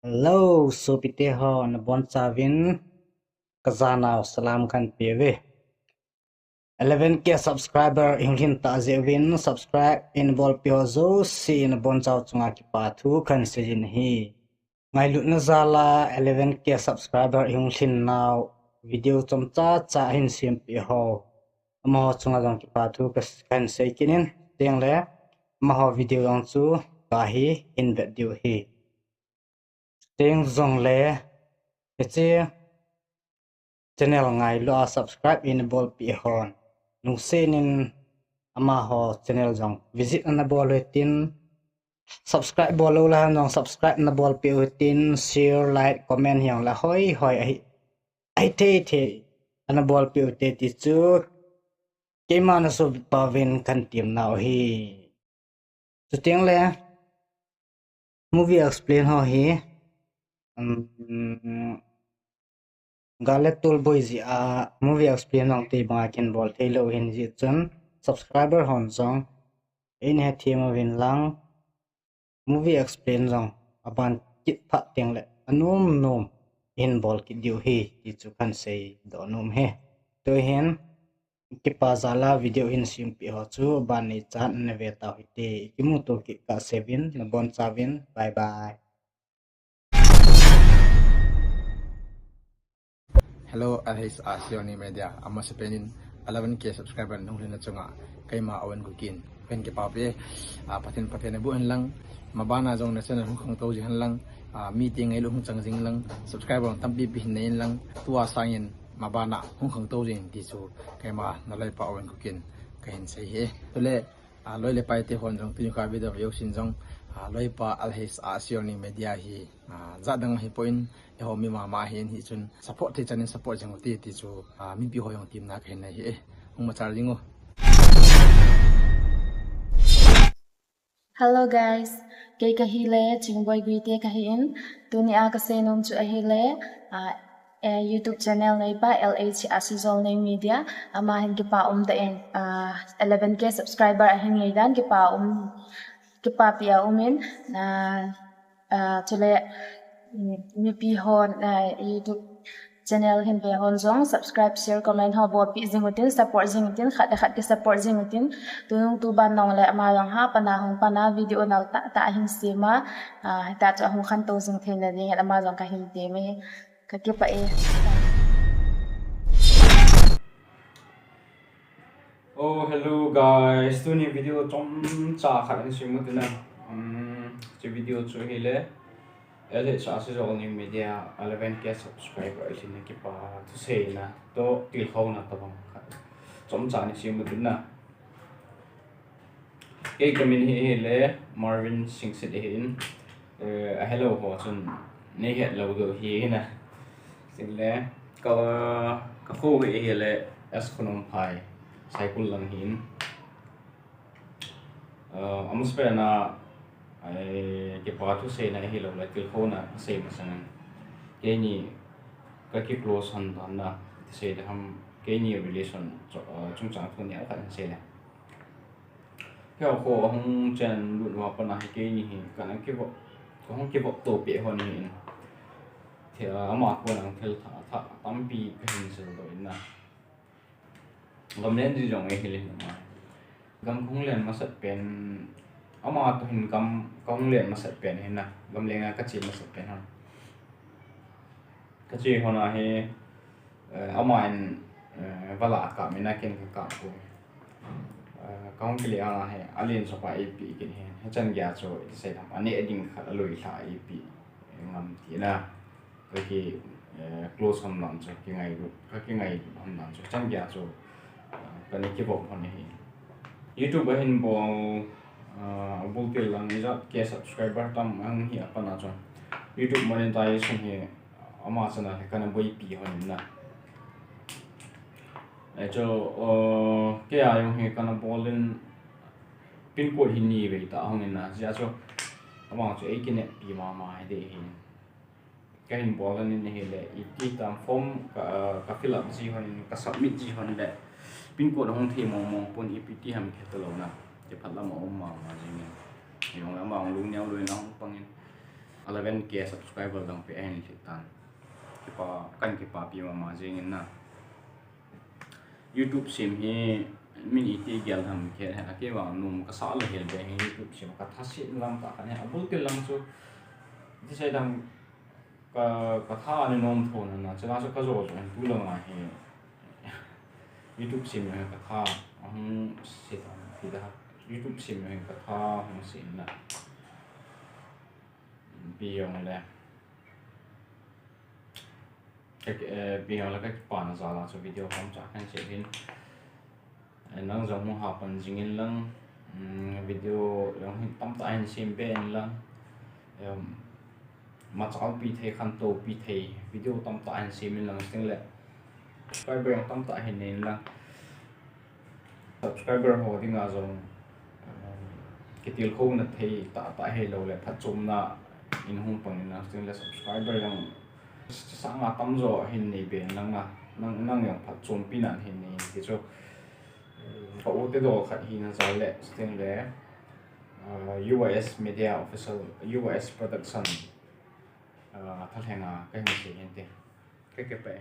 Hello, Supiteho na bon savin kazana salam kan PV. 11K subscriber hinglin ta zewin subscribe in bol piozo si in bon chau chunga kipathu kan sejin hi. Ngai lut na zala 11K subscriber hinglin now video chomcha cha hin sim piho. Mo chunga jong kipathu kan sekinin teng le mo video yang chu ka hi in video hi. Teng zong le che channel ngai lo subscribe in bol pi hon nung senin ama ho channel jong visit na bol tin subscribe bol la nong subscribe na bol pi tin share like comment hyang la hoi hoi ai te ana bol pi te ti chu ke ma na so pavin kan tim now hi chu teng le movie explain ho hi galet tool boy ji a movie explain nong te ba ken bol thelo hin ji chun subscriber hon jong in he thema win lang movie explain jong aban kit pha teng le anum nom in bol ki diu hi ti chu kan sei do nom he to hen ki pa zala video in sim pi ho chu ban ni chan ne ve ta hi te ki mu to ki ka 7 na bon 7 bye bye. Hello, alhis Asioni Media. Amo sa penin 11K subscriber nung rin na tsunga kay maawan ko kin. Pen ke papi patin na buhan lang mabana jong na sana hung tau jihan lang meeting ay luhung changjing lang subscriber tampi pihin lang tua sangin mabana hung tau jing ti chu kay ma nalay pa awan ko kin kay hinsei he. Tule loy le pai te hon jong tin ka video yo sin jong loy pa alhis Asioni Media hi zadang hi point ho mi mama hin hi chun support ti chanin support jang ti chu mi pi ho yong team na khen na hi ong ma char jingo. Hello guys, kay kahile chingboy gwite kahin tuni a kasenom chu ahile YouTube channel na iba LH Asizol na media amahin kipa da en 11K subscriber ahin ngaidan kipa pia umin na chule mi hon YouTube channel hin be hon zong subscribe share comment ho bo pi zingutin support zingutin khat ke support zingutin tunung tu ban nong le ama lang ha pana video nal ta hin sima ta cha hong khan to zing thein na ding ama jong ka hin te me ka ke pa e. Oh, hello guys. Tu ni video trong cha khat ni simu tu na. Che video chu hi le. Ele cha se zo ni media 11K subscriber si ni ki pa tu sei na. To til khau na ta bang khat. Trong cha ni simu tu na. Ke kamin hi le Marvin Singh se de hin. Hello ho chun ni het lo do hi na. Sing le ka khu hi le as khonong phai. Cycle lang hin amos pe na ai ke pa tu se na hi lo la til kho na se ma sang ke ni ka ki close han dan na se de ham ke ni relation chung chang thun ya kan se le ke ko hong chen lu wa pa na ke ni hi ka na ke bo ko hong ke bo to pe hon ni the ama ko nang thel tha tam pi ka hin se do na gam len di jong ai hilin ma gam khung len ma sat pen ama to hin gam len ma sat pen hin na gam lenga ka chi ma sat pen han ka chi hona he ama in vala ka mina ken ka ko kaung kili ana he alien so pa ap ken he chan gya cho se dam ani eding khat aloi la ap ngam ti na ka ki close ham nan cho ki ngai ham nan cho chan gya cho cái này cái bộ này YouTube hình bộ bul pil lang ni jat ke subscriber tam ang hi apa na chon YouTube monetization hi ama chana kana boi pi hon na cho ke ayong hi kana bolin pin code hi ni ve ta hong na ja cho ama cho ai kine pi ma de hi cái hình bolin ni hi le i tam form ka fill up ji hon ka submit ji hon le pin code hong thi mong pon EPT ham ke to lo na ke phat la ma jing ne yong la ma lu nyao lui na hong pangin 11k subscriber dang pe en litan kipa kan kipa pi ma jing in na YouTube sim hi min iti gyal ham ke ha ke wa num ka sa la hel be YouTube sim ka thasi lam ta kan ha abul ke lam chu ti sai dang ka tha ni nom thon na chana so ka zo zo tu la ma hi YouTube sim ha ka tha se ta ti da YouTube sim ha ka tha sim na biyong le biyong la ka pa na za la so video kom cha kan se hin nang zong mo ha pan jingin lang video yang hin tam ta hin sim be en lang ma chal pi the khan to pi the video tam ta hin sim lang sting le subscriber yang tam ta hin nen lang subscriber ho ding a zong kitil kho na thei ta ta he lo le phat chum na in hung pang na sting le subscriber yang sa nga tam zo hin nei be lang na nang yang phat chum pi nan hin nei ti cho có cái đồ khẩn hi nó giải lệ tiếng lệ US Media Official US Production thật hàng cái hình sự hiện tiền cái bệ